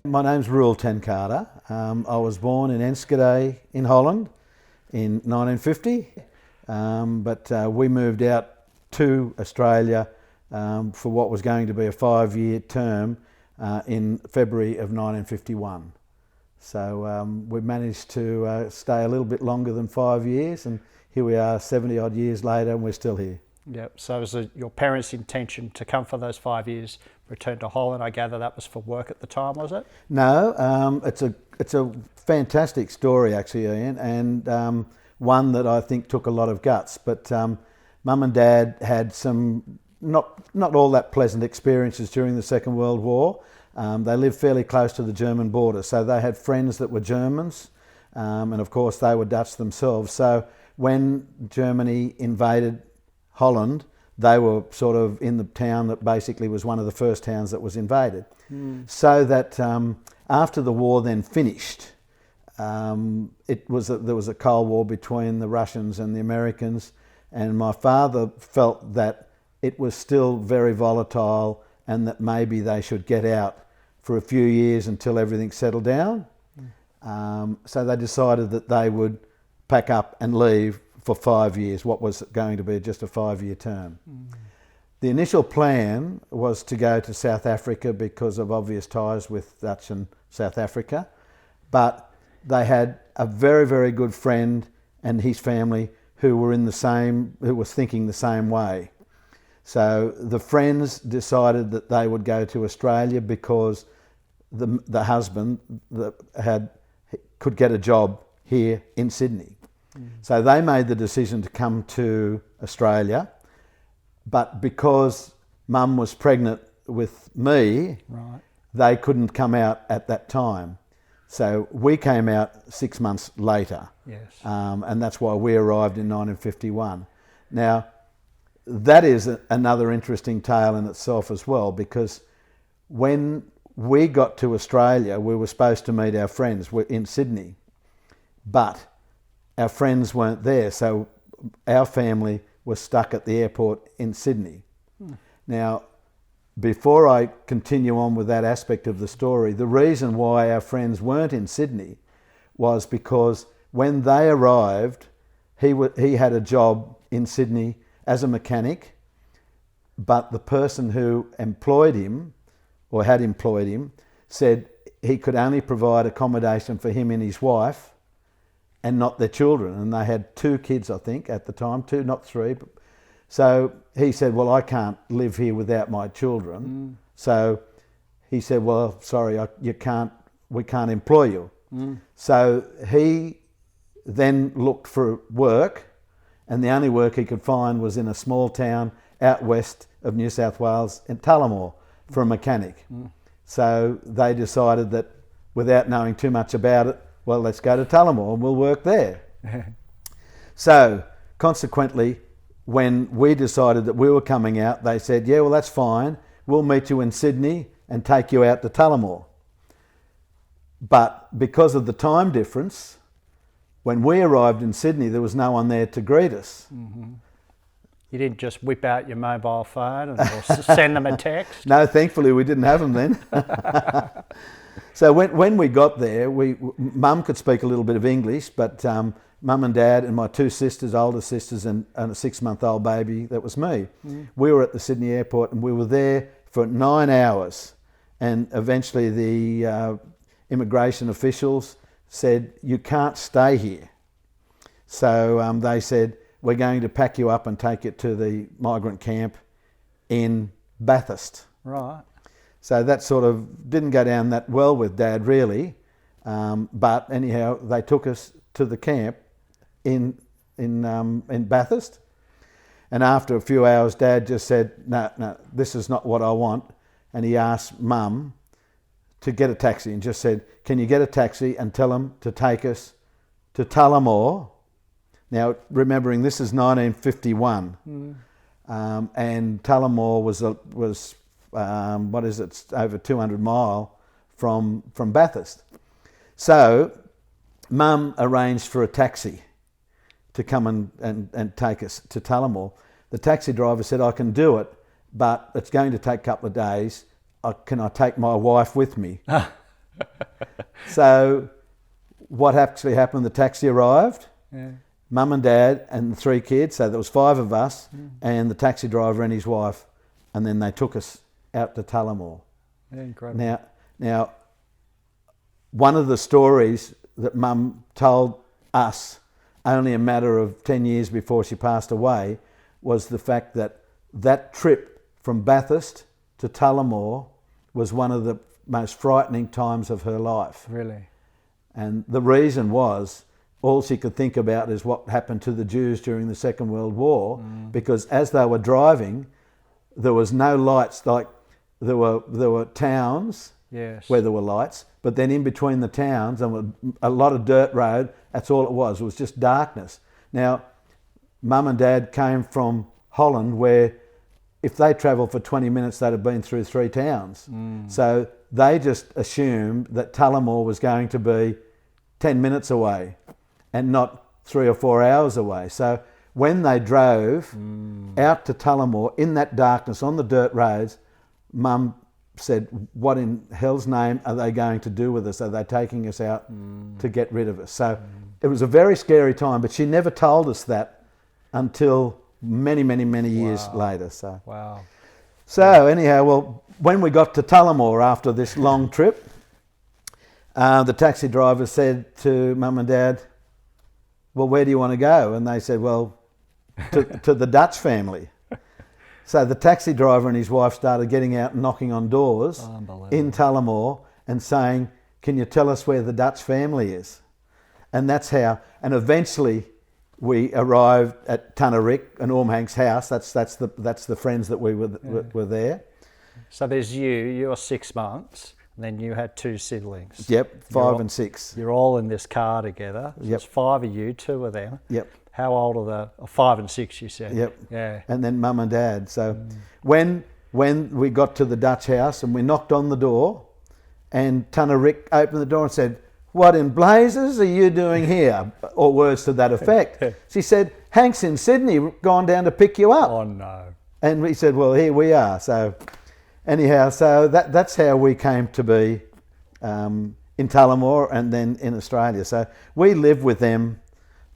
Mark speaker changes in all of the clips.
Speaker 1: My name's Roel. I was born in Enschede in Holland in 1950, but we moved out to Australia for what was going to be a 5-year term in February of 1951. So we managed to stay a little bit longer than 5 years, and here we are 70 odd years later and we're still here.
Speaker 2: Yep. So was it your parents' intention to come for those 5 years, return to Holland? I gather that was for work at the time, was it?
Speaker 1: No, it's a fantastic story actually, Ian, and one that I think took a lot of guts. But Mum and Dad had some not all that pleasant experiences during the Second World War. They lived fairly close to the German border, so they had friends that were Germans, and of course they were Dutch themselves. So when Germany invaded Holland, they were sort of in the town that basically was one of the first towns that was invaded. So that after the war then finished, there was a Cold War between the Russians and the Americans, and my father felt that it was still very volatile and that maybe they should get out for a few years until everything settled down. So they decided that they would pack up and leave for 5 years, what was going to be just a 5-year term. The initial plan was to go to South Africa because of obvious ties with Dutch and South Africa, but they had a very, very good friend and his family who was thinking the same way. So the friends decided that they would go to Australia because the husband could get a job here in Sydney. So they made the decision to come to Australia, but because Mum was pregnant with me,
Speaker 2: Right.
Speaker 1: they couldn't come out at that time. So we came out 6 months later,
Speaker 2: Yes.
Speaker 1: and that's why we arrived in 1951. Now, that is another interesting tale in itself as well, because when we got to Australia, we were supposed to meet our friends in Sydney, but our friends weren't there, so our family was stuck at the airport in Sydney. Now, before I continue on with that aspect of the story, the reason why our friends weren't in Sydney was because when they arrived, he had a job in Sydney as a mechanic, but the person who employed him, or had employed him, said he could only provide accommodation for him and his wife and not their children. And they had 2 kids, I think, at the time, 2, not 3. So he said, well, I can't live here without my children. So he said, well, sorry, we can't employ you. So he then looked for work, and the only work he could find was in a small town out west of New South Wales in Tullamore for a mechanic. So they decided that without knowing too much about it, well, let's go to Tullamore and we'll work there. So consequently, when we decided that we were coming out, they said, yeah, well, that's fine. We'll meet you in Sydney and take you out to Tullamore. But because of the time difference, when we arrived in Sydney, there was no one there to greet us.
Speaker 2: You didn't just whip out your mobile phone or send them a text?
Speaker 1: No, thankfully we didn't have them then. So when we got there, Mum could speak a little bit of English, but Mum and Dad and my 2 sisters, older sisters, and a 6-month-old baby, that was me. We were at the Sydney airport and we were there for 9 hours. And eventually the immigration officials said, you can't stay here. So they said, we're going to pack you up and take you to the migrant camp in Bathurst.
Speaker 2: Right.
Speaker 1: So that sort of didn't go down that well with Dad, really. But anyhow, they took us to the camp in Bathurst. And after a few hours, Dad just said, no, this is not what I want. And he asked Mum to get a taxi and just said, can you get a taxi and tell them to take us to Tullamore? Now, remembering this is 1951, and Tullamore was it's over 200 mile from Bathurst. So Mum arranged for a taxi to come and take us to Tullamore. The taxi driver said, I can do it, but it's going to take a couple of days. Can I take my wife with me? So what actually happened, the taxi arrived,
Speaker 2: Yeah.
Speaker 1: Mum and Dad and the 3 kids, so there was 5 of us, and the taxi driver and his wife, and then they took us out to Tullamore.
Speaker 2: Yeah, incredible.
Speaker 1: Now, one of the stories that Mum told us only a matter of 10 years before she passed away was the fact that that trip from Bathurst to Tullamore was one of the most frightening times of her life.
Speaker 2: Really?
Speaker 1: And the reason was all she could think about is what happened to the Jews during the Second World War, because as they were driving, there was no lights. Like there were towns
Speaker 2: Yes.
Speaker 1: where there were lights, but then in between the towns, there was a lot of dirt road. That's all it was. It was just darkness. Now, Mum and Dad came from Holland, where if they travelled for 20 minutes, they'd have been through 3 towns. So they just assumed that Tullamore was going to be 10 minutes away and not 3 or 4 hours away. So when they drove out to Tullamore in that darkness on the dirt roads, Mum said, what in hell's name are they going to do with us? Are they taking us out to get rid of us? So it was a very scary time, but she never told us that until many, many, many years later. So.
Speaker 2: Wow.
Speaker 1: So anyhow, well, when we got to Tullamore after this long trip, the taxi driver said to Mum and Dad, well, where do you want to go? And they said, well, to the Dutch family. So the taxi driver and his wife started getting out and knocking on doors in Tullamore and saying, can you tell us where the Dutch family is? And that's how, and eventually we arrived at Tunnerik and Ormhank's house. That's the friends that we were there.
Speaker 2: So there's you're 6 months, and then you had 2 siblings.
Speaker 1: Yep, 5 and 6.
Speaker 2: You're all in this car together. So
Speaker 1: Yep.
Speaker 2: There's 5 of you, 2 of them.
Speaker 1: Yep.
Speaker 2: How old are the 5 and 6? You said.
Speaker 1: Yep.
Speaker 2: Yeah.
Speaker 1: And then Mum and Dad. So when we got to the Dutch house and we knocked on the door, and Tunnerik opened the door and said, what in blazes are you doing here? Or words to that effect. She said, Hank's in Sydney, gone down to pick you up.
Speaker 2: Oh no.
Speaker 1: And we said, well, here we are. So anyhow, so that's how we came to be in Tullamore and then in Australia. So we lived with them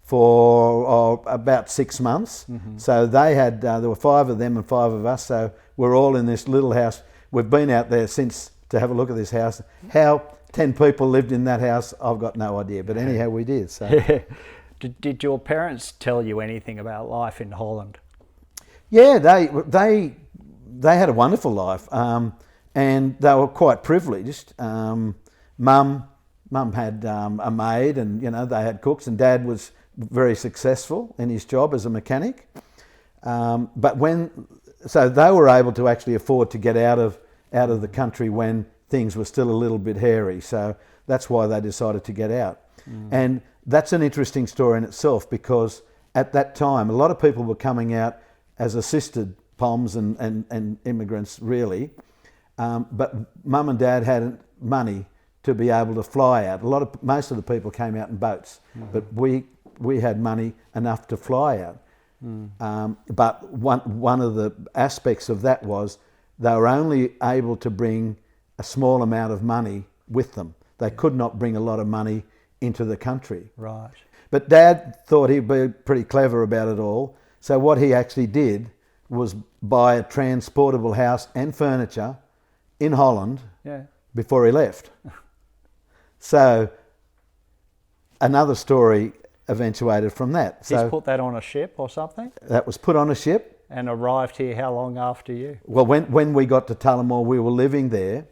Speaker 1: for about 6 months. So they had, there were 5 of them and 5 of us. So we're all in this little house. We've been out there since to have a look at this house. How 10 people lived in that house, I've got no idea. But anyhow, we did. So.
Speaker 2: Did your parents tell you anything about life in Holland?
Speaker 1: Yeah, they had a wonderful life, and they were quite privileged. Mum had a maid, and they had cooks, and Dad was very successful in his job as a mechanic. So they were able to actually afford to get out of the country when things were still a little bit hairy. So that's why they decided to get out. And that's an interesting story in itself, because at that time a lot of people were coming out as assisted POMs and immigrants, really. But Mum and Dad hadn't money to be able to fly out. Most of the people came out in boats, but we had money enough to fly out. But one of the aspects of that was they were only able to bring a small amount of money with them. They could not bring a lot of money into the country.
Speaker 2: Right.
Speaker 1: But Dad thought he'd be pretty clever about it all. So what he actually did was buy a transportable house and furniture in Holland before he left. So another story eventuated from that.
Speaker 2: He's put that on a ship or something?
Speaker 1: That was put on a ship.
Speaker 2: And arrived here how long after you?
Speaker 1: Well, when we got to Tullamore, we were living there.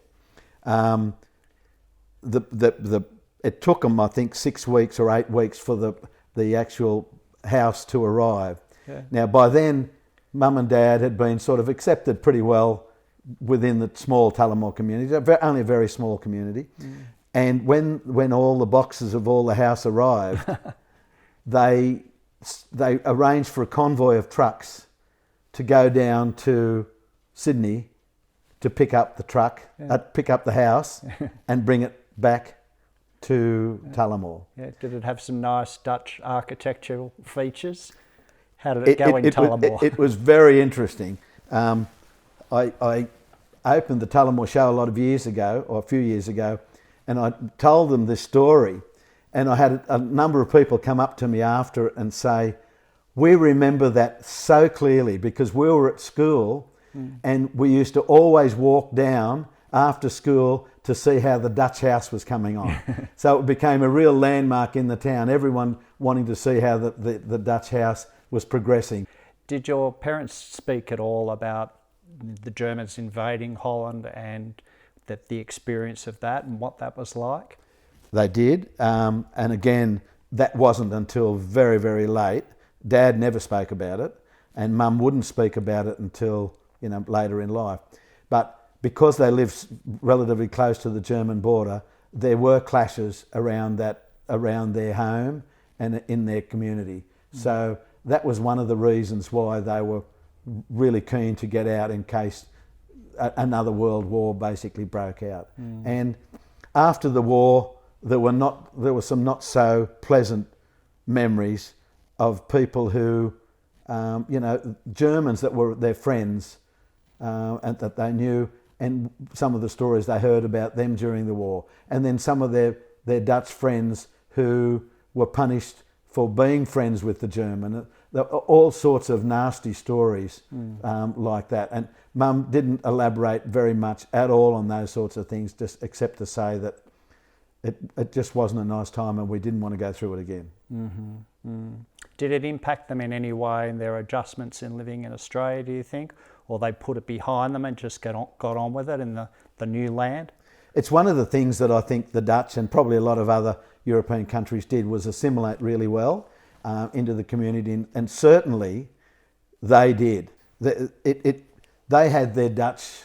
Speaker 1: It took them, I think, 6 weeks or 8 weeks for the actual house to arrive. Yeah. Now, by then, Mum and Dad had been sort of accepted pretty well within the small Tullamore community, only a very small community. And when all the boxes of all the house arrived, they arranged for a convoy of trucks to go down to Sydney to pick up the truck, pick up the house, and bring it back to Tullamore.
Speaker 2: Yeah. Did it have some nice Dutch architectural features? How did it go in Tullamore?
Speaker 1: It was very interesting. I opened the Tullamore show a few years ago, And I told them this story, and I had a number of people come up to me after it and say, we remember that so clearly because we were at school and we used to always walk down after school to see how the Dutch house was coming on. So it became a real landmark in the town, everyone wanting to see how the Dutch house was progressing.
Speaker 2: Did your parents speak at all about the Germans invading Holland and the experience of that and what that was like?
Speaker 1: They did, and again, that wasn't until very, very late. Dad never spoke about it, and Mum wouldn't speak about it until later in life. But because they lived relatively close to the German border, there were clashes around their home and in their community. So that was one of the reasons why they were really keen to get out in case another world war basically broke out. And after the war, there were some not so pleasant memories of people who, Germans that were their friends and that they knew, and some of the stories they heard about them during the war. And then some of their Dutch friends who were punished for being friends with the German. There were all sorts of nasty stories like that. And Mum didn't elaborate very much at all on those sorts of things, just except to say that it just wasn't a nice time and we didn't want to go through it again.
Speaker 2: Did it impact them in any way in their adjustments in living in Australia, do you think? Or they put it behind them and just got on with it in the new land?
Speaker 1: It's one of the things that I think the Dutch and probably a lot of other European countries did was assimilate really well into the community, and certainly they did. They had their Dutch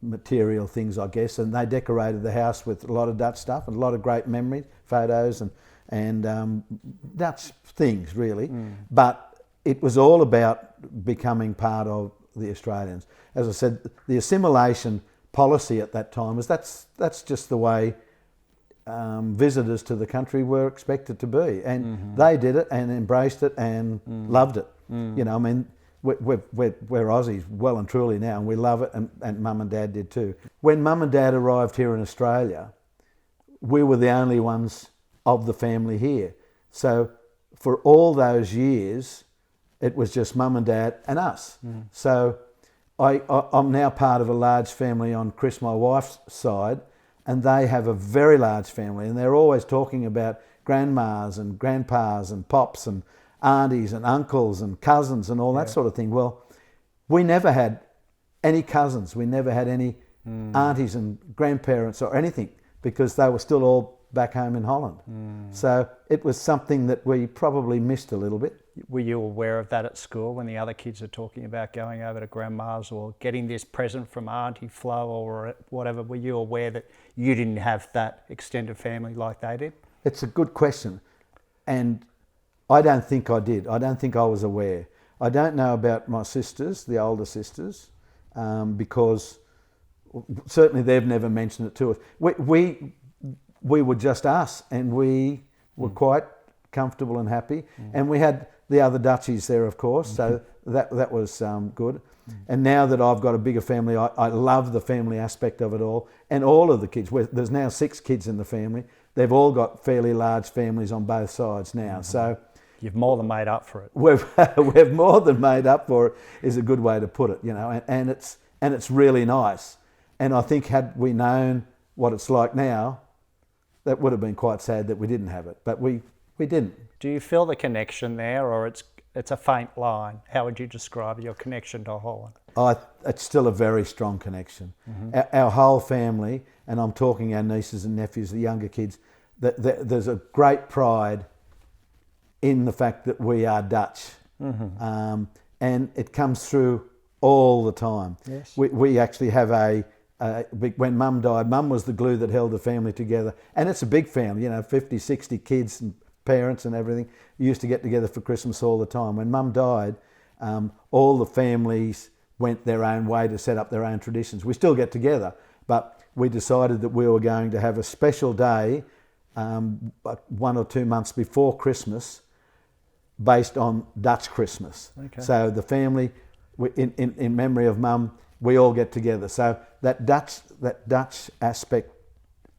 Speaker 1: material things, I guess, and they decorated the house with a lot of Dutch stuff and a lot of great memories, photos and Dutch things really. But it was all about becoming part of the Australians. As I said, the assimilation policy at that time was that's just the way visitors to the country were expected to be, and they did it and embraced it and loved it. I mean, we're Aussies well and truly now, and we love it, and Mum and Dad did too. When Mum and Dad arrived here in Australia, we were the only ones of the family here. So for all those years, it was just Mum and Dad and us. So I'm now part of a large family on Chris, my wife's side, and they have a very large family, and they're always talking about grandmas and grandpas and pops and aunties and uncles and cousins and all that sort of thing. Well, we never had any cousins. We never had any aunties and grandparents or anything because they were still all back home in Holland. So it was something that we probably missed a little bit.
Speaker 2: Were you aware of that at school when the other kids are talking about going over to grandma's or getting this present from Auntie Flo or whatever? Were you aware that you didn't have that extended family like they did?
Speaker 1: It's a good question, and I don't think I did. I don't think I was aware. I don't know about my sisters, the older sisters, because certainly they've never mentioned it to us. We were just us, and we were quite comfortable and happy, and we had the other Dutchies there, of course, so that was good. And now that I've got a bigger family, I love the family aspect of it all, and all of the kids. There's now 6 kids in the family. They've all got fairly large families on both sides now, so
Speaker 2: you've more than made up for it.
Speaker 1: We've more than made up for it is a good way to put it, and it's really nice. And I think had we known what it's like now, that would have been quite sad that we didn't have it, but we didn't.
Speaker 2: Do you feel the connection there, or it's a faint line? How would you describe your connection to Holland?
Speaker 1: It's still a very strong connection. Our whole family, and I'm talking our nieces and nephews, the younger kids, there's a great pride in the fact that we are Dutch, and it comes through all the time.
Speaker 2: Yes.
Speaker 1: We actually have when Mum died, Mum was the glue that held the family together, and it's a big family, 50, 60 kids and parents and everything. We used to get together for Christmas all the time. When Mum died, all the families went their own way to set up their own traditions. We still get together, but we decided that we were going to have a special day 1 or 2 months before Christmas based on Dutch Christmas. Okay. So the family, in memory of Mum, we all get together. So that Dutch aspect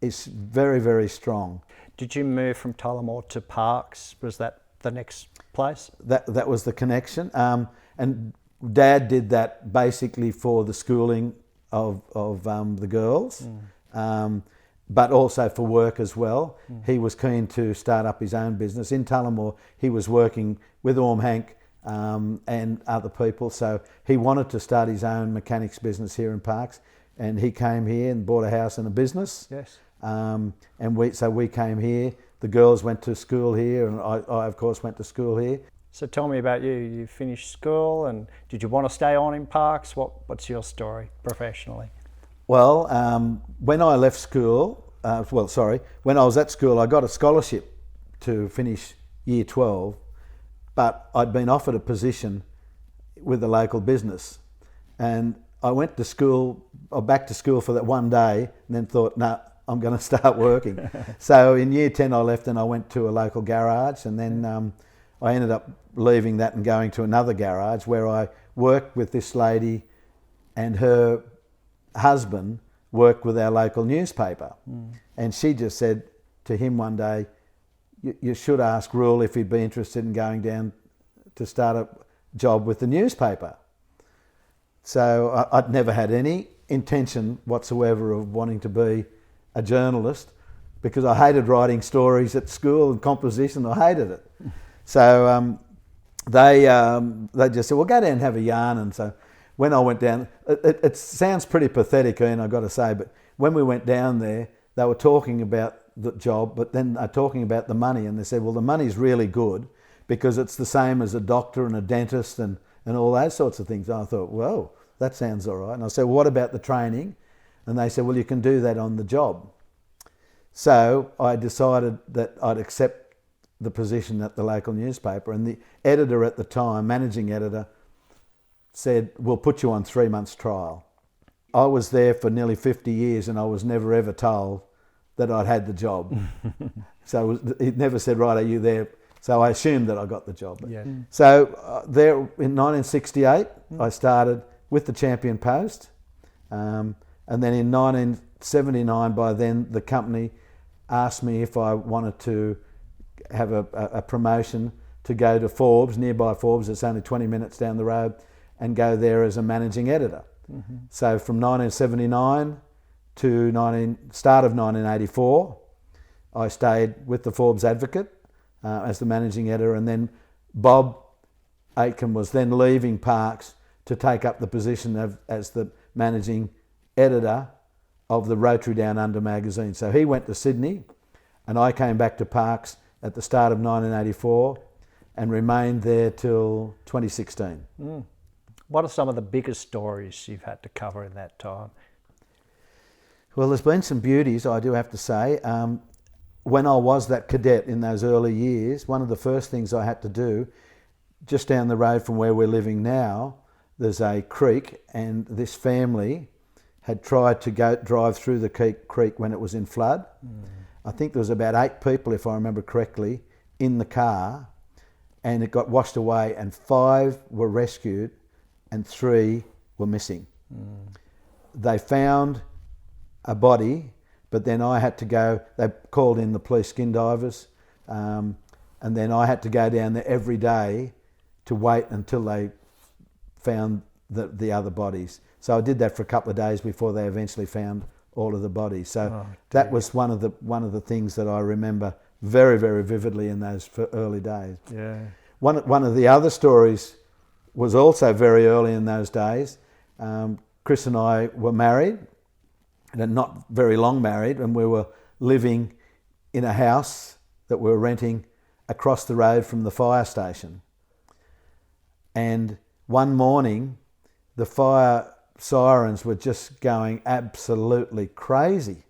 Speaker 1: is very, very strong.
Speaker 2: Did you move from Tullamore to Parkes? Was that the next place?
Speaker 1: That was the connection. And Dad did that basically for the schooling of the girls, but also for work as well. He was keen to start up his own business. In Tullamore, he was working with Orm Hank and other people, so he wanted to start his own mechanics business here in Parkes, and he came here and bought a house and a business.
Speaker 2: Yes.
Speaker 1: And we came here. The girls went to school here, and I of course went to school here.
Speaker 2: So tell me about you. You finished school, and did you want to stay on in Parkes? What's your story professionally?
Speaker 1: Well, when I left school, when I was at school, I got a scholarship to finish year 12, but I'd been offered a position with the local business, and I went to school, or back to school for that one day, and then thought, no, I'm going to start working. So in year 10 I left and I went to a local garage, and then I ended up leaving that and going to another garage where I worked with this lady, and her husband worked with our local newspaper. And she just said to him one day, you should ask Roel if he'd be interested in going down to start a job with the newspaper. So I'd never had any intention whatsoever of wanting to be a journalist, because I hated writing stories at school and composition. I hated it. So they just said, well, go down and have a yarn. And so when I went down, it sounds pretty pathetic, Ian, I've got to say, but when we went down there, they were talking about the job, but then they're talking about the money, and they said, well, the money's really good because it's the same as a doctor and a dentist and all those sorts of things. And I thought, whoa, that sounds all right. And I said, well, what about the training? And they said, well, you can do that on the job. So I decided that I'd accept the position at the local newspaper, and the editor at the time, managing editor, said, we'll put you on 3 months trial. I was there for nearly 50 years and I was never ever told that I'd had the job. So he never said, right, are you there? So I assumed that I got the job.
Speaker 2: Yeah.
Speaker 1: So there in 1968, I started with the Champion Post. And then in 1979, by then, the company asked me if I wanted to have a promotion to go to Forbes, nearby Forbes, it's only 20 minutes down the road, and go there as a managing editor. So from 1979 to start of 1984, I stayed with the Forbes Advocate as the managing editor, and then Bob Aitken was then leaving Parkes to take up the position as the managing editor of the Rotary Down Under magazine. So he went to Sydney, and I came back to Parkes at the start of 1984 and remained there till 2016.
Speaker 2: What are some of the biggest stories you've had to cover in that time?
Speaker 1: Well, there's been some beauties, I do have to say. When I was that cadet in those early years, one of the first things I had to do, just down the road from where we're living now, there's a creek, and this family had tried to drive through the creek when it was in flood. I think there was about 8 people, if I remember correctly, in the car, and it got washed away, and 5 were rescued and 3 were missing. They found a body, but then I had to go, they called in the police skin divers, and then I had to go down there every day to wait until they found the other bodies. So I did that for a couple of days before they eventually found all of the bodies. So that was one of the things that I remember very, very vividly in those early days.
Speaker 2: Yeah.
Speaker 1: One of the other stories was also very early in those days. Chris and I were married, and not very long married, and we were living in a house that we were renting across the road from the fire station. And one morning, the fire sirens were just going absolutely crazy,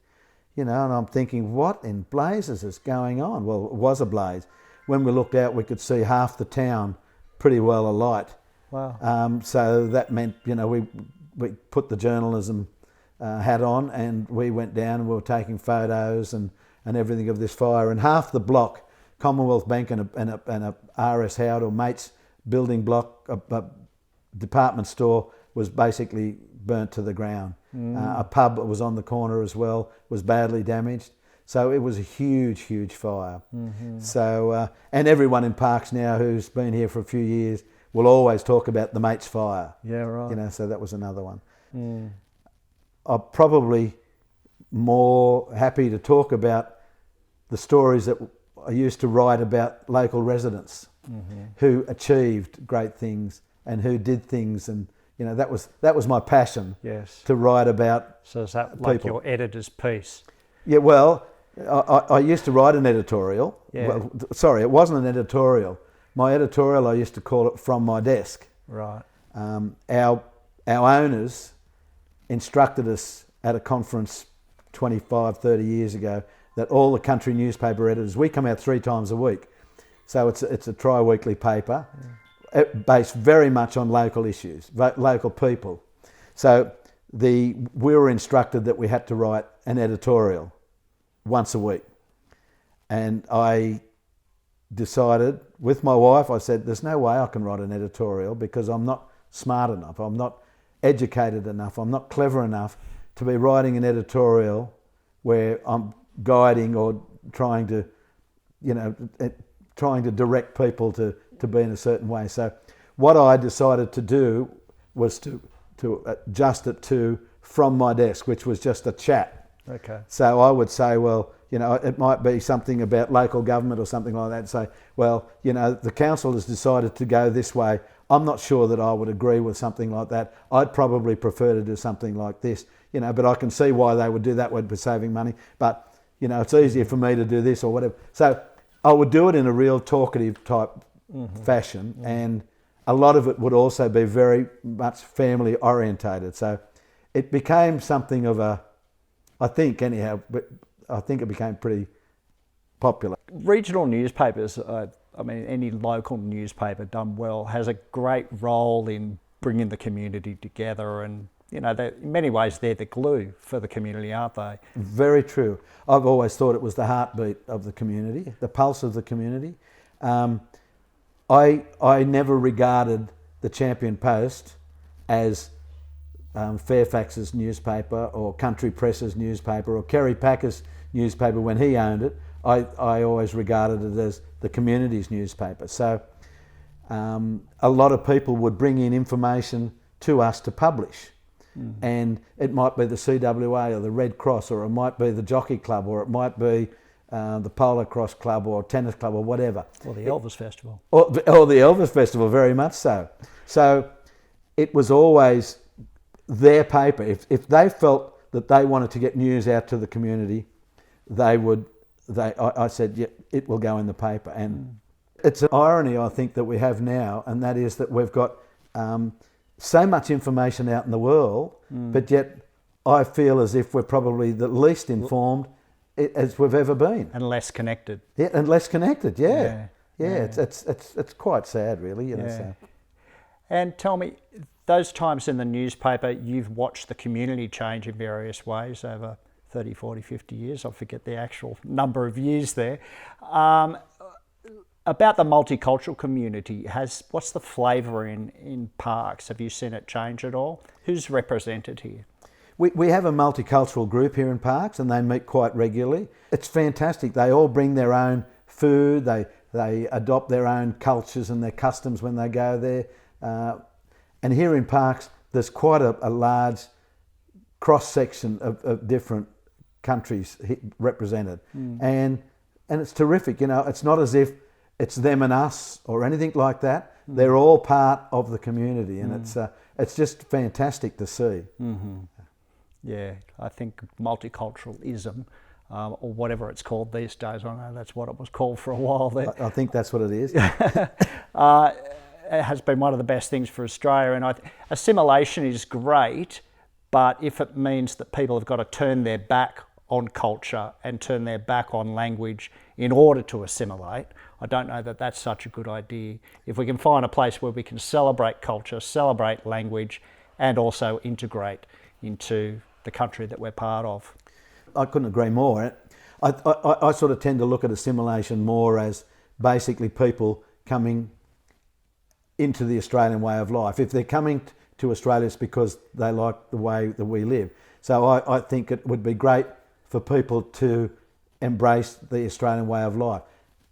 Speaker 1: and I'm thinking, what in blazes is going on? Well, it was a blaze. When we looked out, we could see half the town pretty well alight.
Speaker 2: Wow.
Speaker 1: So that meant, we put the journalism hat on, and we went down and we were taking photos and everything of this fire. And half the block, Commonwealth Bank and a RS Howard or Mates building block, a department store, was basically burnt to the ground. A pub that was on the corner as well was badly damaged. So it was a huge, huge fire. So, and everyone in Parkes now who's been here for a few years will always talk about the Mates Fire.
Speaker 2: Yeah, right.
Speaker 1: You know, so that was another one. I'm probably more happy to talk about the stories that I used to write about local residents who achieved great things and who did things, and you know that was my passion.
Speaker 2: Yes.
Speaker 1: To write about.
Speaker 2: So is that like
Speaker 1: people.
Speaker 2: your editor's piece?
Speaker 1: Yeah. Well, I used to write an editorial.
Speaker 2: Yeah.
Speaker 1: Well, sorry, it wasn't an editorial. My editorial, I used to call it From My Desk.
Speaker 2: Right.
Speaker 1: Our owners instructed us at a conference 25, 30 years ago that all the country newspaper editors, we come out 3 times a week. So it's a tri-weekly paper based very much on local issues, local people. So we were instructed that we had to write an editorial once a week. And I decided with my wife, I said, there's no way I can write an editorial because I'm not smart enough, I'm not educated enough, I'm not clever enough to be writing an editorial where I'm guiding or trying to direct people to be in a certain way. So what I decided to do was to adjust it to From My Desk, which was just a chat.
Speaker 2: Okay.
Speaker 1: So I would say, well, you know, it might be something about local government or something like that. Say, well, you know, the council has decided to go this way. I'm not sure that I would agree with something like that. I'd probably prefer to do something like this, you know, but I can see why they would do that, would be saving money. But, you know, it's easier for me to do this or whatever. So I would do it in a real talkative type fashion, and a lot of it would also be very much family orientated. So it became something of a, I think anyhow, but I think it became pretty popular.
Speaker 2: Regional newspapers, I mean, any local newspaper done well has a great role in bringing the community together, and you know, in many ways they're the glue for the community, aren't they?
Speaker 1: Very true. I've always thought it was the heartbeat of the community, the pulse of the community. I never regarded the Champion Post as Fairfax's newspaper or Country Press's newspaper or Kerry Packer's newspaper when he owned it. I always regarded it as the community's newspaper. So a lot of people would bring in information to us to publish. And it might be the CWA or the Red Cross, or it might be the Jockey Club, or it might be the Polo Cross Club or Tennis Club or whatever.
Speaker 2: Or the Elvis Festival.
Speaker 1: Or the Elvis Festival, very much so. So it was always their paper. If they felt that they wanted to get news out to the community, I said, yeah, it will go in the paper. And it's an irony, I think, that we have now, and that is that we've got so much information out in the world, but yet I feel as if we're probably the least informed as we've ever been.
Speaker 2: And less connected.
Speaker 1: Yeah, and less connected, yeah.
Speaker 2: Yeah.
Speaker 1: It's quite sad, really, you know.
Speaker 2: Yeah.
Speaker 1: So.
Speaker 2: And tell me, those times in the newspaper, you've watched the community change in various ways over 30, 40, 50 years. I forget the actual number of years there. About the multicultural community, what's the flavour in Parkes? Have you seen it change at all? Who's represented here?
Speaker 1: We have a multicultural group here in Parkes, and they meet quite regularly. It's fantastic. They all bring their own food. They adopt their own cultures and their customs when they go there. And here in Parkes, there's quite a large cross-section of different countries represented. And it's terrific. You know, it's not as if it's them and us or anything like that. They're all part of the community, and it's just fantastic to see.
Speaker 2: Yeah, I think multiculturalism, or whatever it's called these days, I know that's what it was called for a while there.
Speaker 1: I think that's what it is.
Speaker 2: It has been one of the best things for Australia, and assimilation is great, but if it means that people have got to turn their back on culture and turn their back on language in order to assimilate, I don't know that that's such a good idea. If we can find a place where we can celebrate culture, celebrate language, and also integrate into the country that we're part of.
Speaker 1: I couldn't agree more. I sort of tend to look at assimilation more as basically people coming into the Australian way of life. If they're coming to Australia, it's because they like the way that we live. So I think it would be great for people to embrace the Australian way of life.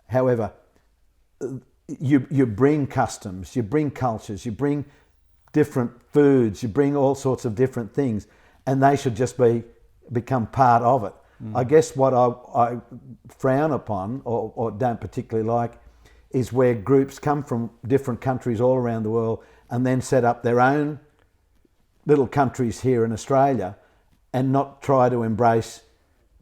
Speaker 1: However, you bring customs, you bring cultures, you bring different foods, you bring all sorts of different things, and they should just become part of it. I guess what I frown upon or don't particularly like is where groups come from different countries all around the world and then set up their own little countries here in Australia and not try to embrace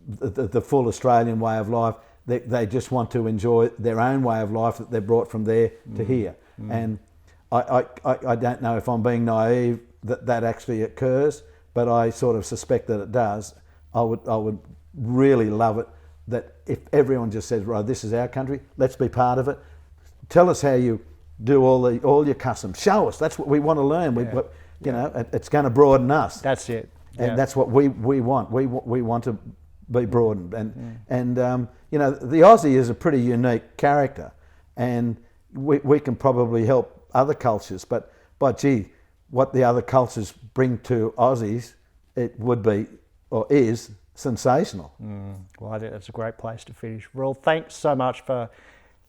Speaker 1: the full Australian way of life. They just want to enjoy their own way of life that they've brought from there to here. And I don't know if I'm being naive that actually occurs, but I sort of suspect that it does. I would really love it that if everyone just says, right, this is our country, let's be part of it. Tell us how you do all your customs. Show us. That's what we want to learn. You know, it's going to broaden us.
Speaker 2: That's it.
Speaker 1: And that's what we want. We want to be broadened. And you know, the Aussie is a pretty unique character, and we can probably help other cultures. But gee, what the other cultures bring to Aussies, it would be or is sensational.
Speaker 2: Well, I think that's a great place to finish. Roel, thanks so much for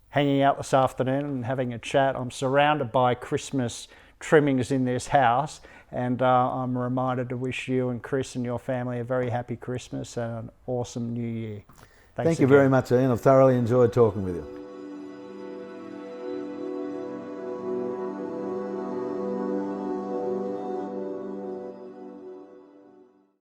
Speaker 2: hanging out this afternoon and having a chat. I'm surrounded by Christmas trimmings in this house, and I'm reminded to wish you and Chris and your family a very happy Christmas and an awesome New Year. Thanks
Speaker 1: Thank you
Speaker 2: again.
Speaker 1: very much, Ian. I've thoroughly enjoyed talking with you.